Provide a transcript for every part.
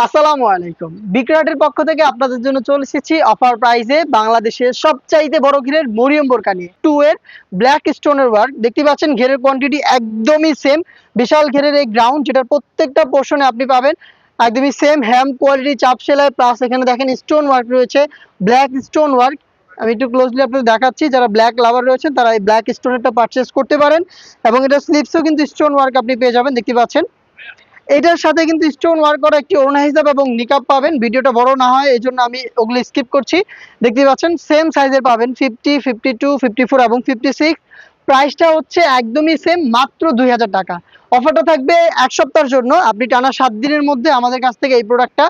আসসালামু আলাইকুম। বিক্রয়াটের পক্ষ থেকে আপনাদের জন্য চলে এসেছি অফার প্রাইসে বাংলাদেশের সবচাইতে বড় ঘেরের মরিয়ম বোরকা নিয়ে। 2 এর ব্ল্যাক স্টোনের ওয়ার্ক দেখতে পাচ্ছেন, ঘেরের কোয়ান্টিটি একদমই সেম। বিশাল ঘেরের এই গ্রাউন্ড, যেটার প্রত্যেকটা পোর্শনে আপনি পাবেন একদমই সেম হ্যাম কোয়ালিটি চাপ সেলাই, প্লাস এখানে দেখেন স্টোন ওয়ার্ক রয়েছে, ব্ল্যাক স্টোন ওয়ার্ক। আমি একটু ক্লোজলি আপনাদের দেখাচ্ছি, যারা ব্ল্যাক লাভার রয়েছেন তারা এই ব্ল্যাক স্টোনেরটা পারচেজ করতে পারেন। এবং এটা স্লিপসও কিন্তু স্টোন ওয়ার্ক আপনি পেয়ে যাবেন, দেখতে পাচ্ছেন। এটার সাথে কিন্তু স্টোন ওয়ার্ক করা একটি ওড়না হিসাব এবং নিকাব পাবেন। ভিডিওটা বড় না হয় এই জন্য আমি ওগুলো স্কিপ করছি। দেখতে পাচ্ছেন সেম সাইজের পাবেন, 50, 52, 54 এবং 56। প্রাইসটা হচ্ছে একদমই সেম, মাত্র 2000 টাকা। অফারটা থাকবে এক সপ্তাহের জন্য। আপনি টানা 7 দিনের মধ্যে আমাদের কাছ থেকে এই প্রোডাক্টটা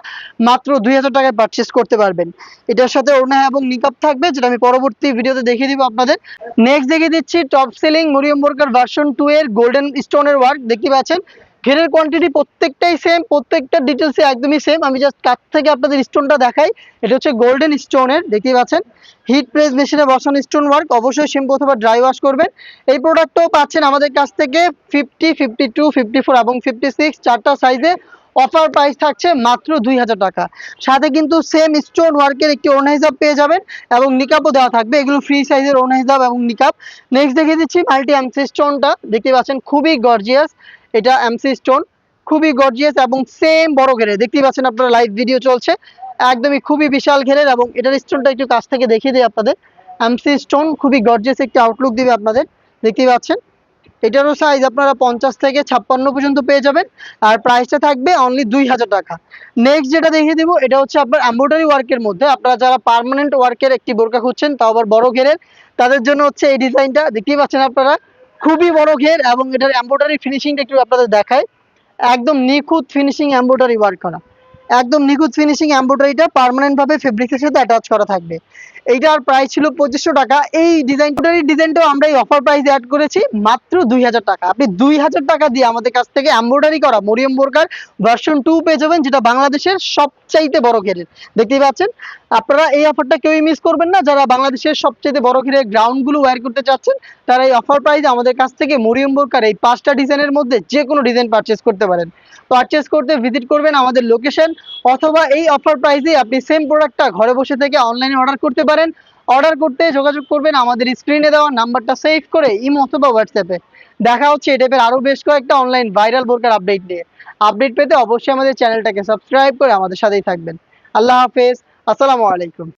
মাত্র 2000 টাকায় পারচেস করতে পারবেন। এটার সাথে ওড়না এবং নিকাব থাকবে, যেটা আমি পরবর্তী ভিডিওতে দেখিয়ে দিব আপনাদের। নেক্সট দেখিয়ে দিচ্ছি টপ সেলিং মরিয়ম বোরকার ভার্সন 2 এর গোল্ডেন স্টোনের ওয়ার্ক। দেখতে পাচ্ছেন ঘেরের কোয়ান্টিটি প্রত্যেকটাই সেম, প্রত্যেকটা ডিটেলসে একদমই সেম। আমি জাস্ট কাছ থেকে আপনাদের স্টোনটা দেখাই। এটা হচ্ছে গোল্ডেন স্টোনের, দেখতেই পাচ্ছেন। হিট প্রেস মেশিনে বসানো স্টোন ওয়ার্ক, অবশ্যই শ্যাম্পু অথবা ড্রাই ওয়াশ করবেন। এই প্রোডাক্টটাও পাচ্ছেন আমাদের কাছ থেকে 50, 52, 54 এবং 56 চারটা সাইজে। অফার প্রাইস থাকছে মাত্র 2000 টাকা। সাথে কিন্তু সেম স্টোন ওয়ার্কের একটি ওড়না হিসাব পেয়ে যাবেন এবং নিকাবও দেওয়া থাকবে। এগুলো ফ্রি সাইজের ওড়না হিসাব এবং নিকাব। নেক্সট দেখিয়ে দিচ্ছি মাল্টি এমসি স্টোনটা, দেখতে পাচ্ছেন খুবই গর্জিয়াস। এটা এমসি স্টোন, খুবই গর্জিয়াস এবং সেম বড় ঘেরের। দেখতেই পাচ্ছেন আপনারা, লাইভ ভিডিও চলছে। একদমই খুবই বিশাল ঘেরের এবং এটার স্টোনটা একটু কাছ থেকে দেখিয়ে দিই আপনাদের। এমসি স্টোন খুবই গর্জিয়াস একটি আউটলুক দিবে আপনাদের, দেখতেই পাচ্ছেন। এটারও সাইজ আপনারা 50 থেকে 56 পর্যন্ত পেয়ে যাবেন। আর প্রাইসটা থাকবে অনলি 2000 টাকা। নেক্সট যেটা দেখিয়ে দিব, এটা হচ্ছে আপনার এমব্রয়ডারি ওয়ার্কের মধ্যে। আপনারা যারা পার্মানেন্ট ওয়ার্কের একটি বোরকা খুঁজছেন, তাও আবার বড় ঘেরের, তাদের জন্য হচ্ছে এই ডিজাইনটা। দেখতেই পাচ্ছেন আপনারা, খুবই বড় ঘের এবং এটার এমব্রয়ডারি ফিনিশিংটা একটু আপনাদের দেখায়। একদম নিখুঁত ফিনিশিং এমব্রয়ডারি ওয়ার্ক করা, একদম নিখুঁত ফিনিশিং এমব্রয়ডারিটা পার্মানেন্ট ভাবে ফেব্রিক্সের সাথে অ্যাটাচ করা থাকবে। এইটার প্রাইস ছিল 2500 টাকা। এই ডিজাইনটাও আমরা এই অফার প্রাইসে অ্যাড করেছি মাত্র 2000 টাকা। আপনি 2000 টাকা দিয়ে আমাদের কাছ থেকে এমব্রয়ডারি করা মরিয়ম বোরকার ভার্সন 2 পেয়ে যাবেন, যেটা বাংলাদেশের সবচাইতে বড় ঘেরের। দেখতেই পাচ্ছেন আপনারা, এই অফারটা কেউই মিস করবেন না। যারা বাংলাদেশের সবচেয়ে বড় ঘেরের গ্রাউন্ড গুলো ওয়্যার করতে চাচ্ছেন, তারা এই অফার প্রাইসে আমাদের কাছ থেকে মরিয়ম বোরকার এই 5টা ডিজাইনের মধ্যে যে কোনো ডিজাইন পারচেস করতে পারেন। পারচেস করতে ভিজিট করবেন আমাদের লোকেশন, অথবা এই অফার প্রাইসে আপনি সেম প্রোডাক্টটা ঘরে বসে থেকে অনলাইনে অর্ডার করতে পারেন। অর্ডার করতে যোগাযোগ করবেন আমাদের স্ক্রিনে দেওয়া নাম্বারটা সেভ করে ইমো অথবা হোয়াটসঅ্যাপে। দেখা হচ্ছে এই টাইপের আরো বেশ কয়েকটা অনলাইন ভাইরাল বোরকার আপডেট নিয়ে। আপডেট পেতে অবশ্যই আমাদের চ্যানেলটাকে সাবস্ক্রাইব করে আমাদের সাথেই থাকবেন। আল্লাহ হাফেজ, আসসালামু আলাইকুম।